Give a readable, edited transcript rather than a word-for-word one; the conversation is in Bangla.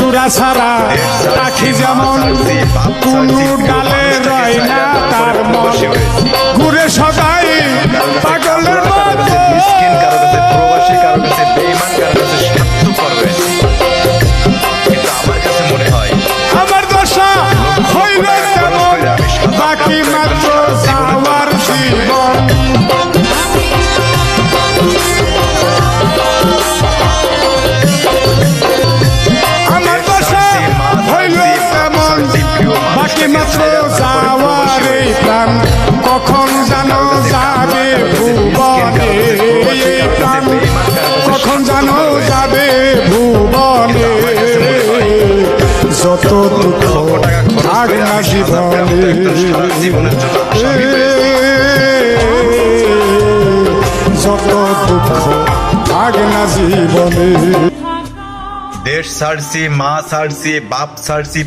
জোড়া ছাড়া পাখি যেমন কোনো ডালে রয় না তার মন ঘুরে সদাই পাগলের মতো। মিসকিন কারো কাছে, প্রবাসী কারো কাছে, বেঈমান কারো কাছে স্বার্থপর হয়েছে, কিন্তু আমার কাছে মনে হয় আমার দশা হইল তেমন বাকি মাত্র যাওয়ার জীবন। আমার দশা হইল তেমন বাকি মাত্র যাওয়ার এই প্রাণ কখন জানো যাবে ভুবনে এই প্রাণ কখন জানো যাবে ভুবনে। যত দুঃখ থাক না জীবনে, যত দুঃখ থাক না জীবনে। দেশ ছাড়ছি, মা ছাড়ছি, বাপ ছাড়ছি।